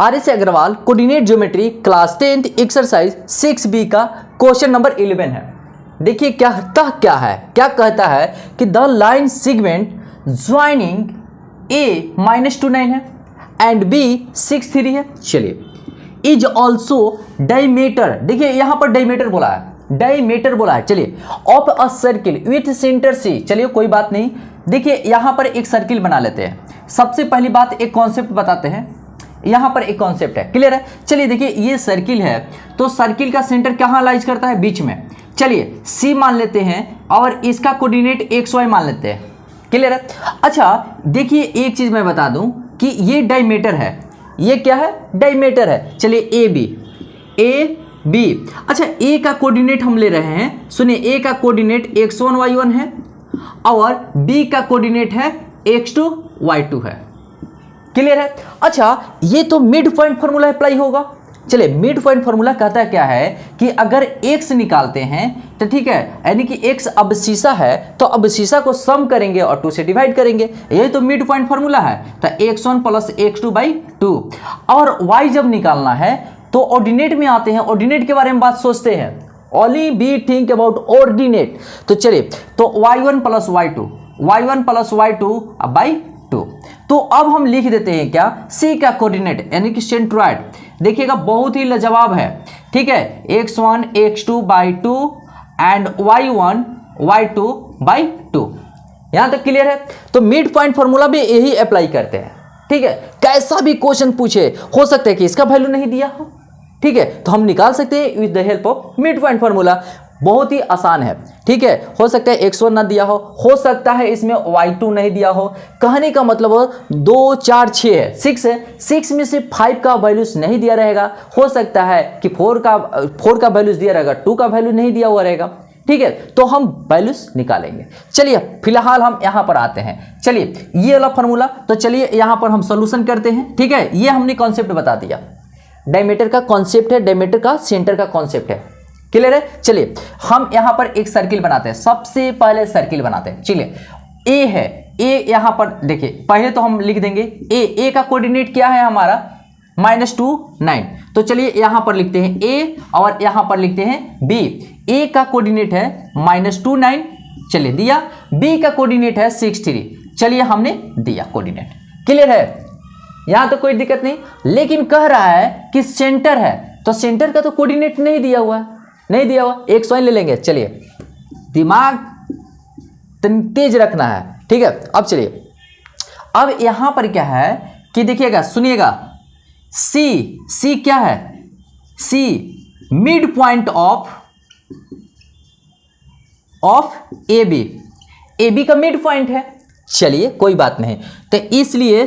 RS Agarwal coordinate geometry class 10th exercise 6B का question number 11 है। देखिए क्या कहता है कि the line segment joining A -2 9 है एंड B 6 3 है। चलिए इज ऑल्सो डायमीटर, देखिए यहां पर डायमीटर बोला है, चलिए of a circle with centre C। चलिए कोई बात नहीं, देखिए यहां पर एक सर्किल बना लेते हैं। सबसे पहली बात एक कॉन्सेप्ट बताते हैं, यहां पर एक कॉन्सेप्ट है, क्लियर है। चलिए देखिए ये सर्किल है तो सर्किल का सेंटर कहां लाइज करता है, बीच में। चलिए C मान लेते हैं और इसका कोऑर्डिनेट XY मान लेते हैं, क्लियर है। अच्छा देखिए एक चीज मैं बता दूं कि ये डायमीटर है, ये क्या है, डायमीटर है। चलिए ए बी, अच्छा ए का कोऑर्डिनेट हम ले रहे हैं, सुनिए A का कोऑर्डिनेट x1 y1 है और B का कोऑर्डिनेट है x2 y2 है, क्लियर है। अच्छा ये तो मिड पॉइंट फार्मूला अप्लाई होगा। चलिए मिड पॉइंट फार्मूला कहता क्या है कि अगर x निकालते हैं तो ठीक है, यानी कि x अबसीसा है तो अबसीसा को सम करेंगे और 2 से डिवाइड करेंगे, यही तो मिड पॉइंट फार्मूला है। तो x1 + x2/2 और y जब निकालना है तो ऑर्डिनेट में आते हैं, ऑर्डिनेट के बारे में बात सोचते हैं, only B think about ordinate. तो चलिए तो y1 + y2/2। तो अब हम लिख देते हैं क्या, C का कोऑर्डिनेट यानी कि सेंट्रॉइड, देखिएगा बहुत ही लाजवाब है, ठीक है, x1 x2/2 and y1 y2/2। यहां तक क्लियर है। तो मिड पॉइंट फार्मूला भी यही अप्लाई करते हैं, ठीक है। कैसा भी क्वेश्चन पूछे, हो सकता है कि इसका वैल्यू नहीं दिया हो, ठीक है, तो हम निकाल सकते हैं with the help of mid point formula, बहुत ही आसान है, ठीक है। हो सकता है x1 ना दिया हो सकता है इसमें y2 नहीं दिया हो। कहने का मतलब 2 4 6 है, 6 है, 6 में से 5 का वैल्यूज नहीं दिया रहेगा। हो सकता है कि 4 का वैल्यूज दिया रहेगा, 2 का वैल्यू नहीं दिया हुआ रहेगा, ठीक है। तो हम वैल्यूज निकालेंगे। चलिए फिलहाल हम यहां पर आते हैं, चलिए ये वाला फार्मूला, तो चलिए यहां पर हम सोल्यूशन करते हैं, ठीक है। ये हमने कॉन्सेप्ट बता दिया, डायमीटर का कॉन्सेप्ट है, डायमीटर का सेंटर का कॉन्सेप्ट है, क्लियर है। चलिए हम यहां पर एक सर्किल बनाते हैं, सबसे पहले सर्किल बनाते हैं। चलिए ए है, ए यहां पर देखिए पहले तो हम लिख देंगे ए का कोऑर्डिनेट क्या है हमारा -2 9। तो चलिए यहां पर लिखते हैं ए और यहां पर लिखते हैं बी। ए का कोऑर्डिनेट है -2 9, चलिए दिया। बी का कोऑर्डिनेट है 6 3, चलिए हमने दिया कोऑर्डिनेट, क्लियर है, यहां तो कोई दिक्कत नहीं। लेकिन कह रहा है कि सेंटर है, तो सेंटर का तो कोऑर्डिनेट नहीं दिया हुआ, XY ले लेंगे। चलिए दिमाग तेज रखना है, ठीक है। अब चलिए अब यहां पर क्या है कि देखिएगा, सुनिएगा, C क्या है, C mid point of AB का मिड पॉइंट है। चलिए कोई बात नहीं, तो इसलिए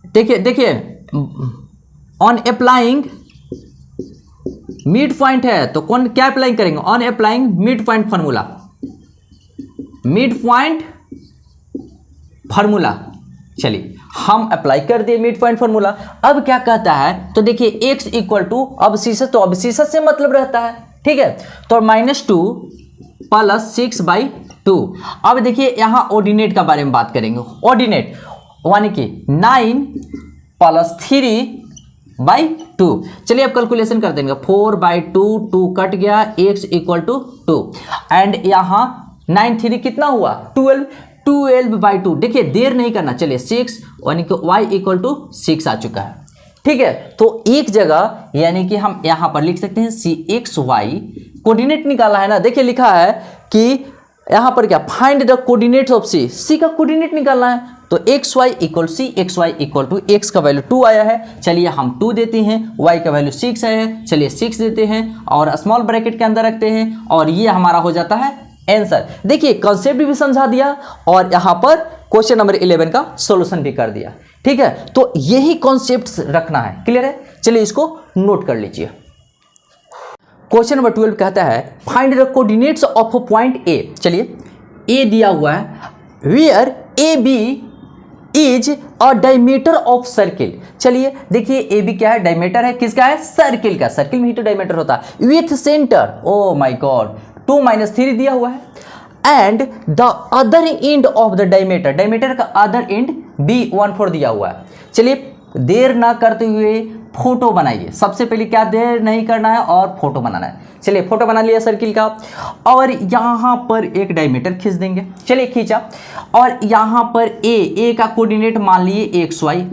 देखिए ऑन अप्लाइंग मिड पॉइंट है तो कौन क्या अप्लाई करेंगे, on applying mid point formula, चलिए हम अप्लाई कर दिए मिड पॉइंट फार्मूला। अब क्या कहता है, तो देखिए x = अबसीसा, तो अबसीसा से मतलब रहता है, ठीक है। तो -2 + 6/2। अब देखिए यहां ऑर्डिनेट का बारे में बात करेंगे, ऑर्डिनेट यानी कि 9 + 3/2। चलिए अब कैलकुलेशन कर देंगे, 4/2, 2 कट गया, x = 2 एंड यहां 9 3 कितना हुआ 12/2। देखिए देर नहीं करना, चलिए 6 यानी कि y = 6 आ चुका है, ठीक है। तो एक जगह यानी कि हम यहां पर लिख सकते हैं CXY, कोऑर्डिनेट निकाला है ना, देखिए लिखा है कि यहां पर क्या, find the coordinates of C का कोऑर्डिनेट निकालना है। तो XY = C, XY = x का वैल्यू 2 आया है, चलिए हम 2 देते हैं, y का वैल्यू 6 आया है, चलिए 6 देते हैं और स्मॉल ब्रैकेट के अंदर रखते हैं और ये हमारा हो जाता है आंसर। देखिए कॉन्सेप्ट भी समझा दिया और यहां पर क्वेश्चन नंबर 11 का सॉल्यूशन भी कर दिया, ठीक है। तो यही कॉन्सेप्ट रखना है, क्लियर है। चलिए इसको नोट कर लीजिए। क्वेश्चन नंबर 12 कहता है find the coordinates of point A। चलिए A दिया हुआ है, where AB is a diameter of circle. चलिए देखिए AB क्या है, डायमीटर है, किसका है, सर्किल का, सर्किल में ही तो डायमीटर होता है, with centre, oh my God, 2 - 3 दिया हुआ है and the other end of the diameter, diameter का अदर एंड B 1/4 दिया हुआ है। चलिए देर ना करते हुए फोटो बनाइए। सबसे पहले क्या देर नहीं करना है और फोटो बनाना है। चलिए फोटो बना लिया सर्किल का, और यहाँ पर एक डायमीटर खींच देंगे। चलिए खींचा, और यहाँ पर ए का कोऑर्डिनेट मान लिए XY,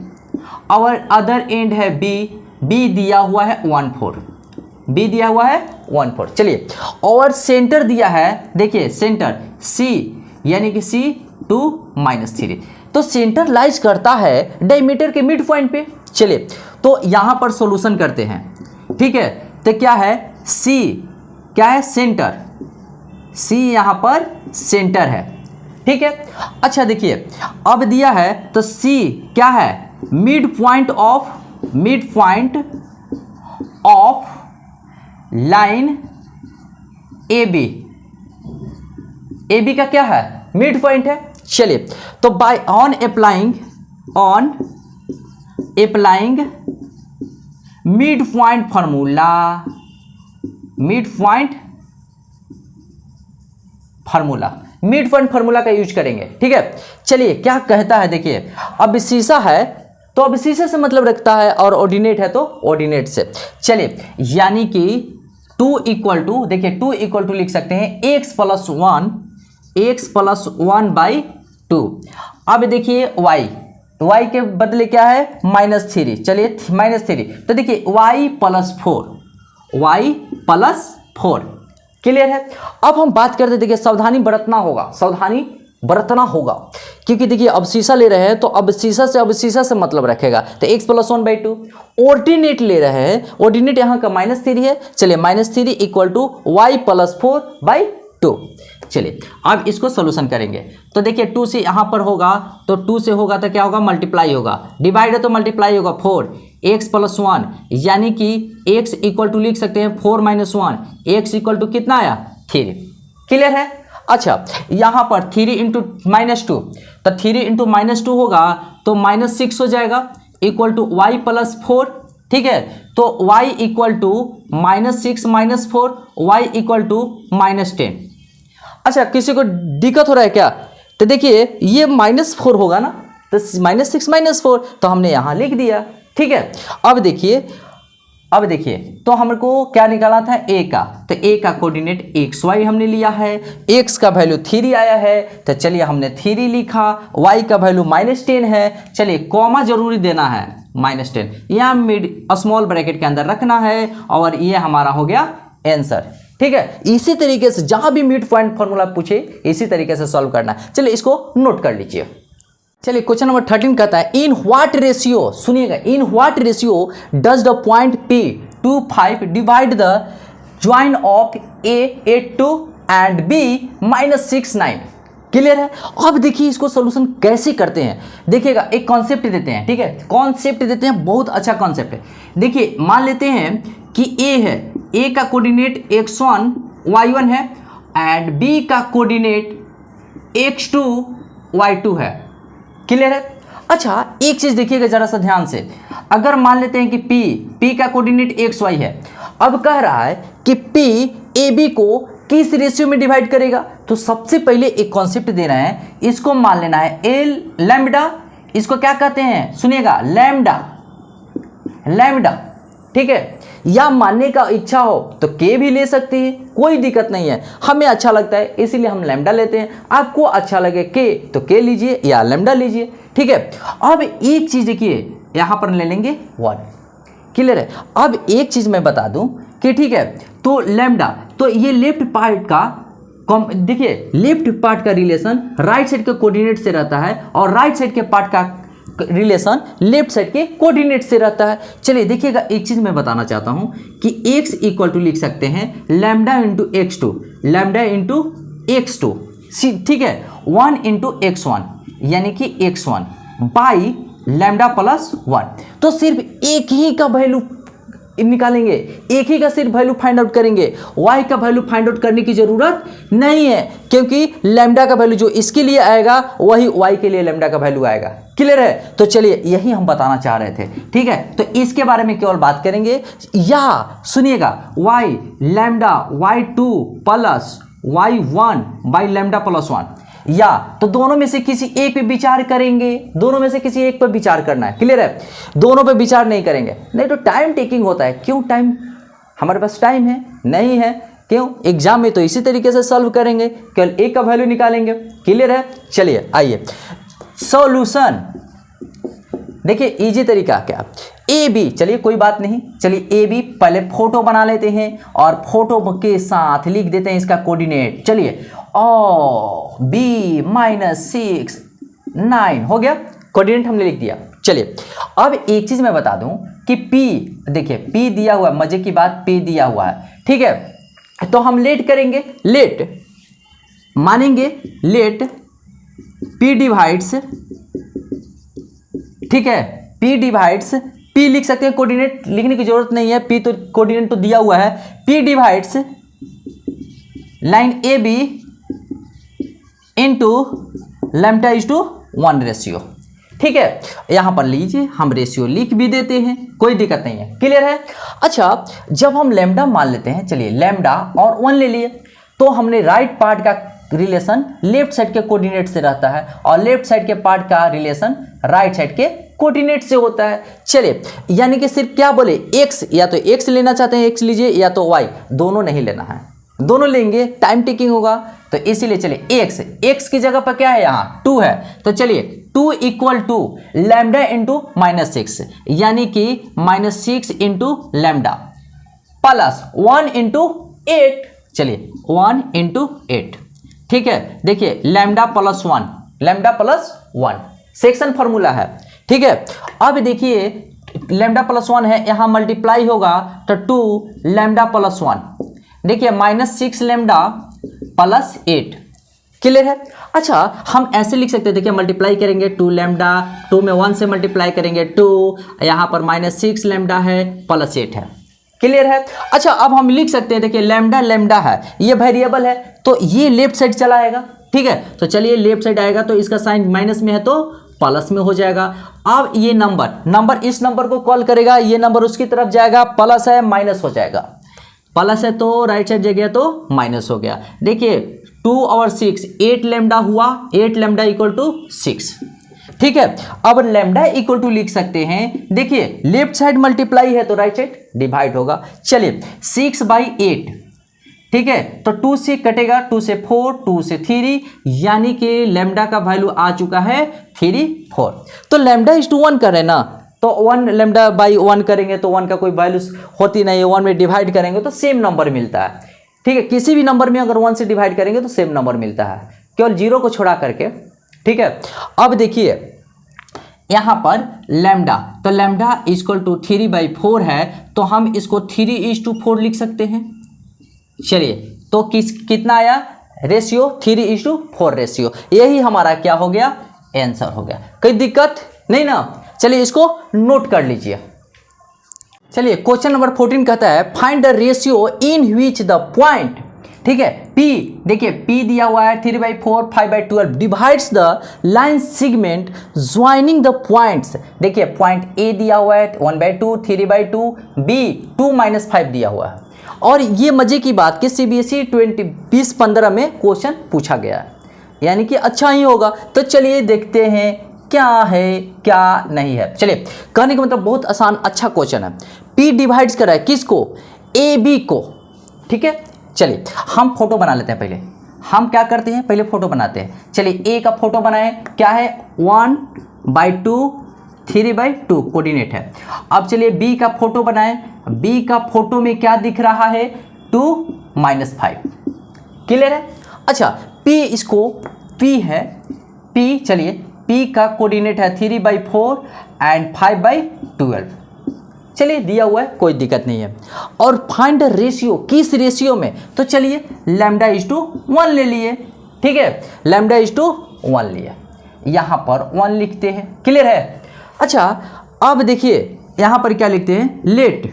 और अदर एंड है बी दिया हुआ है 1,4, बी दिया हुआ है 1,4। चलिए, और सेंटर दिया है, देखिए सेंटर C, यानी कि C2 -3, तो सेंटर लाइज करता है डायमीटर के मिड पॉइंट पे। चलिए, तो यहां पर सॉल्यूशन करते हैं, ठीक है। तो क्या है, C क्या है, सेंटर, C यहां पर सेंटर है, ठीक है। अच्छा देखिए, अब दिया है तो C क्या है, mid point of line AB का क्या है, मिड पॉइंट है। चलिए, तो by on applying mid point formula का यूज करेंगे, ठीक है। चलिए, क्या कहता है, देखिए अब शीशा है तो अब शीशे से मतलब रखता है, और ऑर्डिनेट है तो ऑर्डिनेट से। चलिए, यानी कि 2 इक्वल टू, देखिए 2 इक्वल टू लिख सकते हैं x + 1/2। अब देखिए y के बदले क्या है, -3। चलिए -3, तो देखिए y + 4 क्लियर है। अब हम बात करते, देखिए सावधानी बरतना होगा, क्योंकि देखिए अब शीशा ले रहे हैं तो अब शीशा से मतलब रखेगा, तो x + 1/2। ऑर्डिनेट ले रहे हैं, ऑर्डिनेट यहाँ का -3 है। चलिए, -3 इक्वल टू y + 4/2। चलिए, अब इसको सोल्यूशन करेंगे, तो देखिए 2 से यहाँ पर होगा, तो 2 से होगा तो क्या होगा, मल्टीप्लाई होगा, डिवाइड है तो मल्टीप्लाई होगा, 4 x + 1, यानी कि x इक्वल टू लिख सकते हैं 4 - 1, x इक्वल टू कितना आया, 3। क्लियर है। अच्छा, यहाँ पर 3 × -2, तो 3 × -2 होगा तो -6 हो जाएगा, इक्वल टू y + 4, ठीक है। तो y equal to -6 - 4, y equal to -10। अच्छा, किसी को दिक्कत हो रहा है क्या, तो देखिए ये -4 होगा ना, तो -6 - 4 तो हमने यहाँ लिख दिया, ठीक है। अब देखिए तो हमको क्या निकाला था, a का, तो a का कोऑर्डिनेट XY हमने लिया है, x का वैल्यू 3 आया है, तो चलिए हमने 3 लिखा, y का वैल्यू -10 है। चलिए, कॉमा जरूरी देना है, -10 यहाँ मिड स्मॉल ब्रैकेट के अंदर रखना है, और ये हमारा हो गया आंसर, ठीक है। इसी तरीके से जहां भी मिड पॉइंट फार्मूला पूछे इसी तरीके से सॉल्व करना है। चलिए, इसको नोट कर लीजिए। चलिए, क्वेश्चन नंबर 13 कहता है, इन व्हाट रेशियो, सुनिएगा, in what ratio does the point P25 divide the join of A 82 and B -69। Clear है। अब देखिए इसको सोल्यूशन कैसे करते हैं, देखिएगा एक कॉन्सेप्ट देते हैं, ठीक है, कॉन्सेप्ट देते हैं, बहुत अच्छा कॉन्सेप्ट है। देखिए मान लेते हैं कि A है, A का कोऑर्डिनेट x1 y1 है, एंड B का कोऑर्डिनेट x2 y2 है। क्लियर है। अच्छा, एक चीज देखिएगा जरा सा ध्यान से, अगर मान लेते हैं कि P का कोऑर्डिनेट XY है, अब कह रहा है कि P AB को किस रेशियो में डिवाइड करेगा, तो सबसे पहले एक कॉन्सेप्ट दे रहे हैं, इसको मान लेना है L लैम्डा, इसको क्या कहते हैं, सुनिएगा लैम्डा, ठीक है। या मानने का इच्छा हो तो K भी ले सकती है, कोई दिक्कत नहीं है, हमें अच्छा लगता है इसीलिए हम लैम्डा लेते हैं। आपको अच्छा लगे K तो K लीजिए या लैम्डा लीजिए, ठीक है। अब एक चीज देखिए, यहां पर ले लेंगे 1। क्लियर है। अब एक चीज मैं बता दूं कि ठीक है, तो लैम्डा, तो ये लेफ्ट पार्ट का, देखिए लेफ्ट पार्ट का रिलेशन राइट साइड के कोऑर्डिनेट से रहता है, और राइट साइड के पार्ट का रिलेशन लेफ्ट साइड के कोऑर्डिनेट से रहता है। चलिए देखिएगा, एक चीज मैं बताना चाहता हूं कि x इक्वल टू लिख सकते हैं लैम्डा इंटू x2, ठीक है, 1 × x1 यानी कि x1 बाई लैम्डा प्लस 1। तो सिर्फ एक ही का वैल्यू निकालेंगे, एक ही का सिर्फ वैल्यू फाइंड आउट करेंगे, y का वैल्यू फाइंड आउट करने की जरूरत नहीं है, क्योंकि लैम्डा का वैल्यू जो इसके लिए आएगा वही y के लिए लैम्डा का वैल्यू आएगा। क्लियर है। तो चलिए यही हम बताना चाह रहे थे, ठीक है। तो इसके बारे में केवल बात करेंगे, या सुनिएगा y lambda y2 plus y1 by lambda plus 1, या तो दोनों में से किसी एक पे विचार करेंगे, दोनों में से किसी एक पर विचार करना है, क्लियर है, दोनों पे विचार नहीं करेंगे, नहीं तो टाइम टेकिंग होता है। क्यों टाइम, हमारे पास टाइम है नहीं है, क्यों, एग्जाम में तो इसी तरीके से सॉल्व करेंगे, केवल एक का वैल्यू निकालेंगे, क्लियर है। चलिए आइए सॉल्यूशन, देखिए इजी तरीका क्या, ए बी, चलिए कोई बात नहीं, चलिए ए बी पहले फोटो बना लेते हैं और फोटो के साथ लिख देते हैं इसका कोऑर्डिनेट। चलिए ओ बी -6 9 हो गया, कोऑर्डिनेट हमने लिख दिया। चलिए अब एक चीज मैं बता दूं कि P, देखिए P दिया हुआ है, मजे की बात P दिया हुआ है, ठीक है, तो हम लेट करेंगे, लेट मानेंगे, लेट P डिवाइड्स, ठीक है, P डिवाइड्स, P लिख सकते हैं, कोऑर्डिनेट लिखने की जरूरत नहीं है, P तो कोऑर्डिनेट तो दिया हुआ है, P divides line A B into lambda is to 1 ratio, ठीक है, यहां पर लीजिए हम रेशियो लिख भी देते हैं, कोई दिक्कत नहीं है, क्लियर है। अच्छा जब हम लैम्डा मान लेते हैं, चलिए लैम्डा और 1 ले लिए, तो हमने राइट पार्ट का रिलेशन लेफ्ट साइड के कोऑर्डिनेट से रहता है और लेफ्ट साइड के पार्ट का रिलेशन राइट साइड के कोऑर्डिनेट से होता है। चलिए यानी कि सिर्फ क्या बोले, x, या तो x लेना चाहते हैं x लीजिए, या तो y, दोनों नहीं लेना है, दोनों लेंगे टाइम टेकिंग होगा, तो इसीलिए चलिए x की जगह पर क्या है, यहाँ 2 है, तो चलिए 2 इक्वल टू लैम्डा इंटू -6, यानी कि -6 इंटू लैम्डा प्लस 1 इंटू 8, चलिए 1 इंटू 8, ठीक है, देखिए lambda plus 1, lambda plus 1 section formula है, ठीक है। अब देखिए लैम्डा प्लस 1 है, यहाँ मल्टीप्लाई होगा तो 2 लैम्डा प्लस 1, देखिए -6 लैम्डा प्लस 8, क्लियर है। अच्छा हम ऐसे लिख सकते हैं, देखिए मल्टीप्लाई करेंगे 2 लैम्डा, 2 में 1 से मल्टीप्लाई करेंगे 2, यहाँ पर -6 लैम्डा है प्लस 8 है, क्लियर है। अच्छा अब हम लिख सकते हैं, देखिए लैम्डा लैम्डा है, ये वेरिएबल है, तो ये लेफ्ट साइड चला आएगा, ठीक है, तो चलिए लेफ्ट साइड आएगा तो इसका साइन माइनस में है तो प्लस में हो जाएगा। अब ये नंबर इस नंबर को कॉल करेगा, ये नंबर उसकी तरफ जाएगा, प्लस है माइनस हो जाएगा, प्लस है तो राइट साइड जगह तो माइनस हो गया। देखिए 2 और 6 8 लैम्डा हुआ, 8 लैम्डा इक्वल टू 6, ठीक है। अब लैम्डा इक्वल टू लिख सकते हैं, देखिए लेफ्ट साइड मल्टीप्लाई है तो राइट साइड डिवाइड होगा। चलिए 6/8, ठीक है, तो 2 से कटेगा, 2 से 4, 2 से 3, यानी कि लैम्डा का वैल्यू आ चुका है 3 4। तो लैम्डा इज टू 1 कर रहे हैं ना, तो 1 लैम्डा बाई 1 करेंगे तो 1 का कोई वैल्यू होती नहीं है, 1 में डिवाइड करेंगे तो सेम नंबर मिलता है, ठीक है, किसी भी नंबर में अगर 1 से डिवाइड करेंगे तो सेम नंबर मिलता है, केवल 0 को छोड़ा करके, ठीक है। अब देखिए यहाँ पर लैम्डा, तो लैम्डा इक्वल टू 3/4 है, तो हम इसको 3:4 लिख सकते हैं। चलिए तो कितना आया रेशियो, 3:4 रेशियो, यही हमारा क्या हो गया, आंसर हो गया, कोई दिक्कत नहीं ना। चलिए इसको नोट कर लीजिए। चलिए क्वेश्चन नंबर 14 कहता है find the ratio in which the point, ठीक है, P, देखिए P दिया हुआ है 3/4 5/12 divides the line segment joining the points, देखिए पॉइंट A दिया हुआ है 1/2 3/2, B 2 - 5 दिया हुआ है, और ये मजे की बात कि CBSE 2015 में क्वेश्चन पूछा गया है, यानी कि अच्छा ही होगा। तो चलिए देखते हैं क्या है क्या नहीं है। चलिए कहने का मतलब बहुत आसान अच्छा क्वेश्चन है। P डिवाइड्स कर रहा है किसको, AB को, ठीक है। चलिए हम फोटो बना लेते हैं, पहले हम क्या करते हैं, पहले फोटो बनाते हैं। चलिए A का फोटो बनाए, क्या है 1/2 3/2 कोऑर्डिनेट है। अब चलिए B का फोटो बनाए, B का फोटो में क्या दिख रहा है 2 - 5, क्लियर है। अच्छा P, इसको P है, P, चलिए P का कोऑर्डिनेट है 3/4 एंड 5/12, चलिए दिया हुआ है कोई दिक्कत नहीं है। और फाइंड द रेशियो, किस रेशियो में, तो चलिए लैम्डा इज टू 1 ले लिए, ठीक है, लैम्डा इज टू 1 लिया, यहाँ पर 1 लिखते हैं, क्लियर है। अच्छा अब देखिए यहाँ पर क्या लिखते हैं, let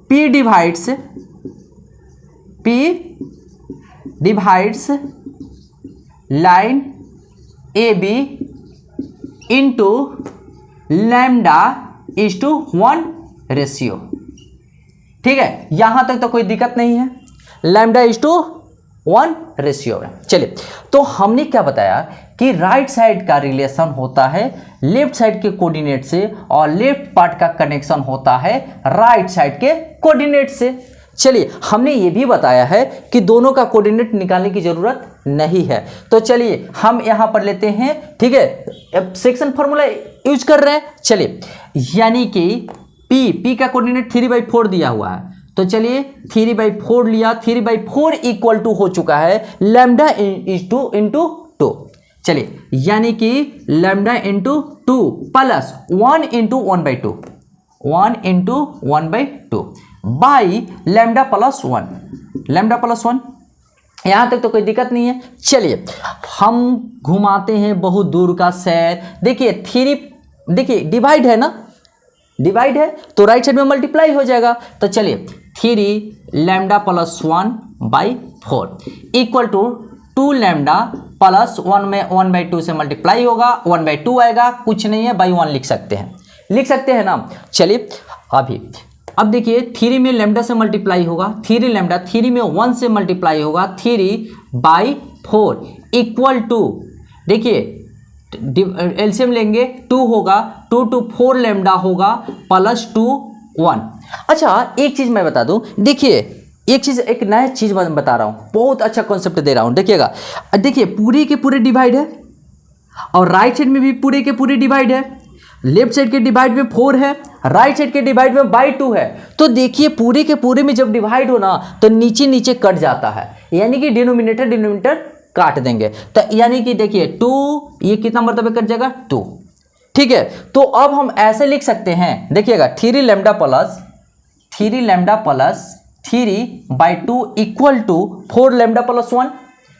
P divides line AB into lambda is to 1 ratio, ठीक है, यहां तक तो कोई दिक्कत नहीं है। लैम्डा इज टू 1 रेशियो में। चलिए, तो हमने क्या बताया कि राइट साइड का रिलेशन होता है लेफ्ट साइड के कोऑर्डिनेट से और लेफ्ट पार्ट का कनेक्शन होता है राइट साइड के कोऑर्डिनेट से। चलिए, हमने ये भी बताया है कि दोनों का कोऑर्डिनेट निकालने की जरूरत नहीं है। तो चलिए हम यहां पर लेते हैं, ठीक है, अब सेक्शन फॉर्मूला यूज कर रहे हैं। चलिए, यानी कि पी का कोऑर्डिनेट 3/4 दिया हुआ है, तो चलिए 3/4 लिया, 3/4 इक्वल टू हो चुका है लैम्डा इंटू 2। चलिए, यानी कि lambda into 2 plus 1 into 1/2, 1 into 1/2 by lambda plus 1, lambda plus 1। यहां तक तो कोई दिक्कत नहीं है। चलिए, हम घुमाते हैं बहुत दूर का सैर। देखिए 3, देखिए डिवाइड है ना, डिवाइड है तो राइट साइड में मल्टीप्लाई हो जाएगा। तो चलिए 3 lambda plus 1/4 equal to 2 lambda plus 1 में 1/2 से मल्टीप्लाई होगा, 1/2 आएगा, कुछ नहीं है, बाई 1 लिख सकते हैं, लिख सकते हैं ना। चलिए अब देखिए 3 में लैम्डा से मल्टीप्लाई होगा, 3 लैम्डा, 3 में 1 से मल्टीप्लाई होगा, 3/4 इक्वल टू, देखिए एलसीएम लेंगे 2 होगा, 2 to 4 लैम्डा होगा प्लस 2 1। अच्छा, एक चीज मैं बता दूं, देखिए एक चीज, एक नया चीज मैं बता रहा हूं, बहुत अच्छा कॉन्सेप्ट दे रहा हूं, देखिएगा। देखिए पूरे के पूरे डिवाइड है और राइट साइड में भी पूरे के पूरे डिवाइड है, लेफ्ट साइड के डिवाइड में 4 है, राइट साइड के डिवाइड में बाई 2 है। तो देखिए पूरे के पूरे में जब डिवाइड हो ना तो नीचे नीचे कट जाता है, यानी कि डिनोमिनेटर काट देंगे। तो यानी कि देखिए 2, ये कितना मरतबे कट जाएगा 2, ठीक है। तो अब हम ऐसे लिख सकते हैं, देखिएगा 3 lambda plus 3/2 equal to 4 lambda plus 1।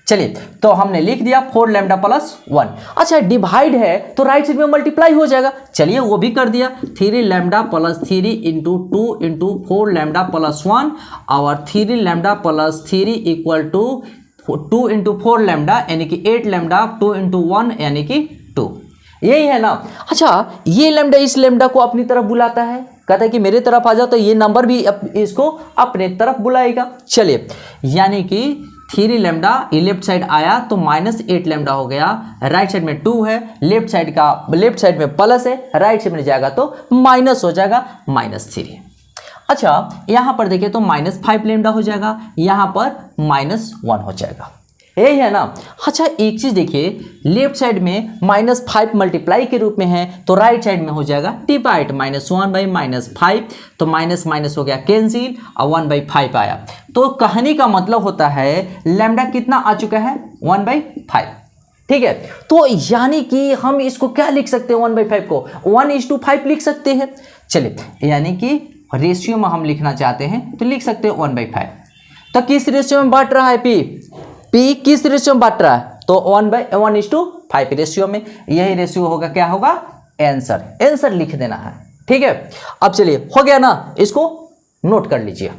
चलिए, तो हमने लिख दिया 4 लैम्डा प्लस 1। अच्छा, डिवाइड है तो राइट साइड में मल्टीप्लाई हो जाएगा, चलिए वो भी कर दिया, 3 lambda plus 3 into 2 into 4 lambda plus 1 और 3 lambda plus 3 equal to 2 into 4 lambda यानी कि 8 लैम्डा, 2 इंटू 1 यानी कि 2, यही है ना। अच्छा, ये लैम्डा इस लैम्डा को अपनी तरफ बुलाता है, कहता है कि मेरे तरफ आ जाओ, तो ये नंबर भी इसको अपने तरफ बुलाएगा। चलिए, यानी कि 3 लैम्डा ये लेफ्ट साइड आया तो -8 लैम्डा हो गया, राइट साइड में 2 है, लेफ्ट साइड में प्लस है, राइट साइड में जाएगा तो माइनस हो जाएगा -3। अच्छा, यहां पर देखिए तो -5 लैम्डा हो जाएगा, यहां पर -1 हो जाएगा, यही है ना। अच्छा, एक चीज देखिए, लेफ्ट साइड में -5 मल्टीप्लाई के रूप में है तो राइट साइड में हो जाएगा डिवाइड, -1/-5, तो माइनस हो गया कैंसिल और 1/5 आया। तो कहने का मतलब होता है लैम्डा कितना आ चुका है 1/5, ठीक है। तो यानी कि हम इसको क्या लिख सकते हैं, 1/5 को 1:5 लिख सकते हैं। चलिए, यानी कि रेशियो में हम लिखना चाहते हैं तो लिख सकते हैं 1/5। तो किस रेशियो में बांट रहा है पी किस रेशियो में बांट रहा है, तो 1/5 रेशियो में, यही रेशियो होगा, क्या होगा, आंसर लिख देना है, ठीक है। अब चलिए हो गया ना, इसको नोट कर लीजिए।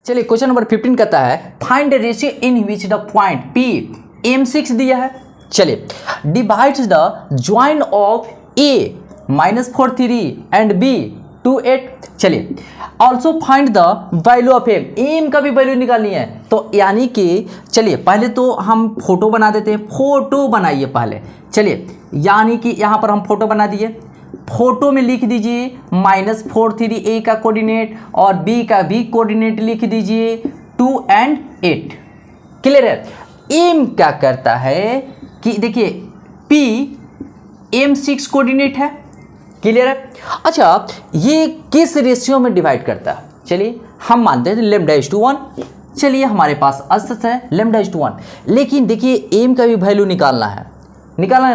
चलिए क्वेश्चन नंबर 15 कहता है find the ratio in which the point P M6 दिया है। चलिए, divides the join of A -43 and B 28। चलिए, also find the value of M का भी वैल्यू निकालनी है। तो यानी कि चलिए पहले तो हम फोटो बना देते हैं, फोटो बनाइए पहले। चलिए, यानी कि यहाँ पर हम फोटो बना दिए, फोटो में लिख दीजिए -43 ए का कोऑर्डिनेट और बी का भी कोऑर्डिनेट लिख दीजिए 2 और 8। क्लियर है। एम क्या करता है कि देखिए पी M6 कोऑर्डिनेट है, क्लियर है। अच्छा, ये किस रेशियो में डिवाइड करता है, चलिए हम मानते हैं λ/1। चलिए हमारे पास अस्तित्व है λ/1, लेकिन देखिए एम का भी वैल्यू निकालना है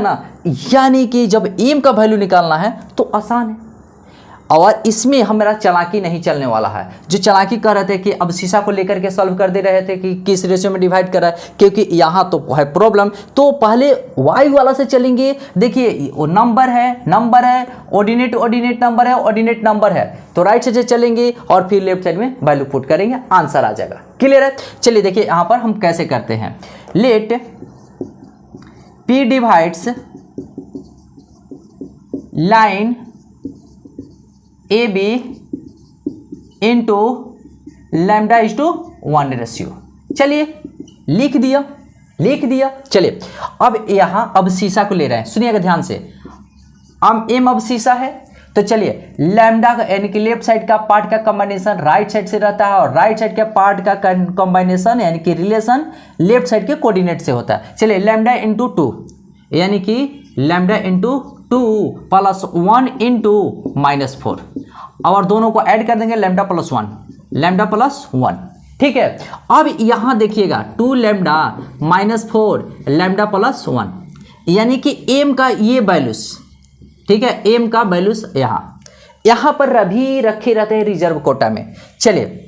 ना, यानी कि जब एम का वैल्यू निकालना है तो आसान है, और इसमें हमारा चालाकी नहीं चलने वाला है। जो चालाकी कर रहे थे कि अब शीशा को लेकर के सॉल्व कर दे रहे थे कि किस रेशियो में डिवाइड कर रहा है, क्योंकि यहाँ तो है प्रॉब्लम, तो पहले वाई वाला से चलेंगे। देखिए वो नंबर है, ऑर्डिनेट नंबर है, तो राइट साइड से चलेंगे और फिर लेफ्ट साइड में वैल्यू पुट करेंगे, आंसर आ जाएगा। क्लियर है। चलिए देखिए यहाँ पर हम कैसे करते हैं, let P divides line AB into λ/1 ratio. चलिए लिख दिया। चलिए अब यहाँ अब शीशा को ले रहे हैं, सुनिएगा ध्यान से। एम अब शीशा है तो चलिए लैम्डा का यानी कि लेफ्ट साइड का पार्ट का कॉम्बिनेशन राइट साइड से रहता है और राइट साइड के पार्ट का कॉम्बिनेशन यानी कि रिलेशन लेफ्ट साइड के कोऑर्डिनेट से होता है। चलिए लैम्डा इंटू 2 यानी कि लैम्डा इंटू 2 प्लस 1 इंटू -4 और दोनों को ऐड कर देंगे लैम्डा प्लस 1 ठीक है। अब यहां देखिएगा 2 लैम्डा -4 लैम्डा प्लस 1 यानी कि एम का ये वैल्यूज, ठीक है, एम का वैल्यूज यहां पर अभी रखे रहते हैं रिजर्व कोटा में। चलिए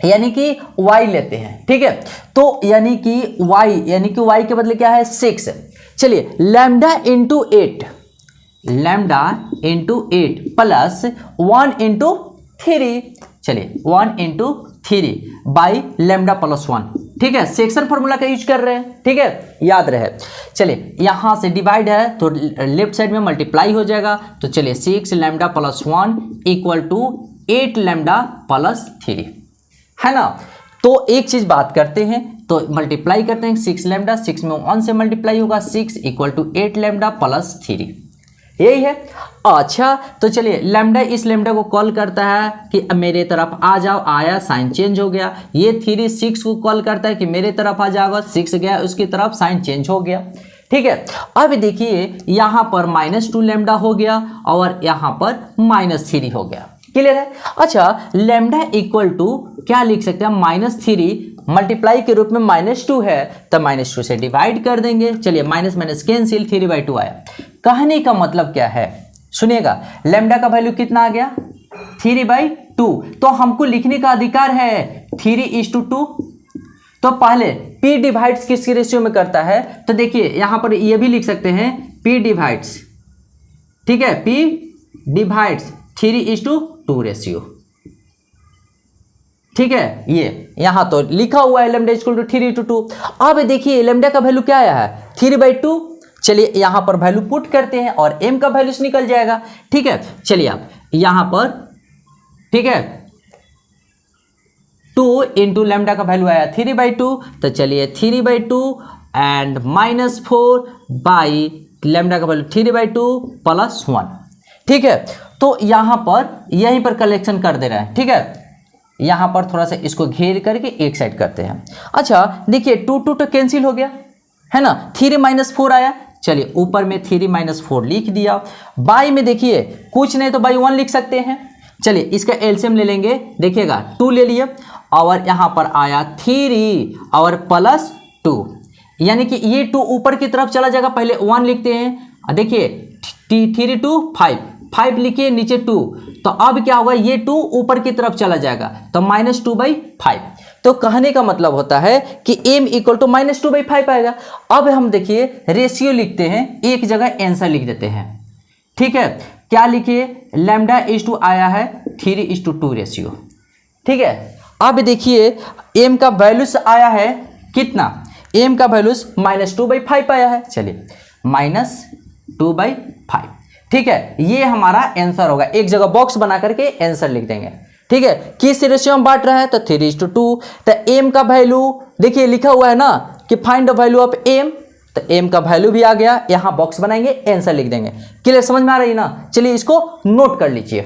यानी कि y लेते हैं, ठीक है, तो यानी कि y के बदले क्या है 6। चलिए लैम्डा इंटू 8 प्लस 1 इंटू 3, चलिए 1 इंटू 3 बाई लैम्डा प्लस 1, ठीक है, सेक्शन फॉर्मूला का यूज कर रहे हैं, ठीक है, याद रहे। चलिए यहां से डिवाइड है तो लेफ्ट साइड में मल्टीप्लाई हो जाएगा, तो चलिए 6 lambda plus 1 equal to 8 lambda plus 3 है ना। तो एक चीज बात करते हैं तो मल्टीप्लाई करते हैं 6 लैम्डा, 6 में 1 से मल्टीप्लाई होगा 6 इक्वल टू 8 लैम्डा प्लस 3, यही है। अच्छा तो चलिए लैम्डा इस लैम्डा को कॉल करता है कि मेरे तरफ आ जाओ, आया साइन चेंज हो गया। ये 3 6 को कॉल करता है कि मेरे तरफ आ जाओगा, 6 गया उसकी तरफ साइन चेंज हो गया, ठीक है। अब देखिए यहाँ पर -2 लैम्डा हो गया और यहाँ पर -3 हो गया, क्लियर है। अच्छा लैम्डा इक्वल टू क्या लिख सकते हैं -3 मल्टीप्लाई के रूप में -2 है तो -2 से डिवाइड कर देंगे। चलिए माइनस कैंसिल 3/2 आया। कहने का मतलब क्या है सुनिएगा, लैम्डा का वैल्यू कितना आ गया 3/2, तो हमको लिखने का अधिकार है 3:2। तो पहले p डिवाइड्स किस रेशियो में करता है, तो देखिए यहां पर ये भी लिख सकते हैं p डिवाइड्स, ठीक है, p डिवाइड्स 3:2 रेशियो, ठीक है। ये यहां तो लिखा हुआ है लैम्डा इक्वल टू 3:2। अब देखिए लैम्डा का वैल्यू क्या आया है 3/2। चलिए यहां पर वैल्यू पुट करते हैं और m का वैल्यूज निकल जाएगा, ठीक है। चलिए आप यहां पर, ठीक है, 2 इंटू लैम्डा का वैल्यू आया 3/2, तो चलिए 3/2 एंड -4 बाई लैम्डा का वैल्यू 3/2 प्लस 1, ठीक है। तो यहां पर यहीं पर कलेक्शन कर दे रहा है, ठीक है। यहां पर थोड़ा सा इसको घेर करके एक साइड करते हैं। अच्छा देखिए 2 तो कैंसिल हो गया है ना, 3 -4 आया। चलिए ऊपर में 3 -4 लिख दिया। बाई में देखिए कुछ नहीं तो बाई 1 लिख सकते हैं। चलिए इसका एलसीएम ले लेंगे, देखिएगा 2 ले लिए और यहां पर आया 3 और प्लस 2, यानी कि ये 2 ऊपर की तरफ चला जाएगा, पहले 1 लिखते हैं। देखिए 3 2 5 लिखिए नीचे 2, तो अब क्या होगा ये 2 ऊपर की तरफ चला जाएगा तो -2/5। तो कहने का मतलब होता है कि m इक्वल टू -2/5 आएगा। अब हम देखिए रेशियो लिखते हैं, एक जगह आंसर लिख देते हैं, ठीक है। क्या लिखिए लैम्डा इज़ आया है 3:2 रेशियो, ठीक है। अब देखिए m का वैल्यूज आया है कितना, m का वैल्यूज -2/5 आया है। चलिए -2/5, ठीक है, ये हमारा आंसर होगा। एक जगह बॉक्स बना करके आंसर लिख देंगे, ठीक है। किस रेशियो में बांट रहा है तो 3:2। तो m का वैल्यू देखिए लिखा हुआ है ना कि find the value of m, तो m का वैल्यू भी आ गया, यहां बॉक्स बनाएंगे आंसर लिख देंगे। क्लियर, समझ में आ रही है ना। चलिए इसको नोट कर लीजिए।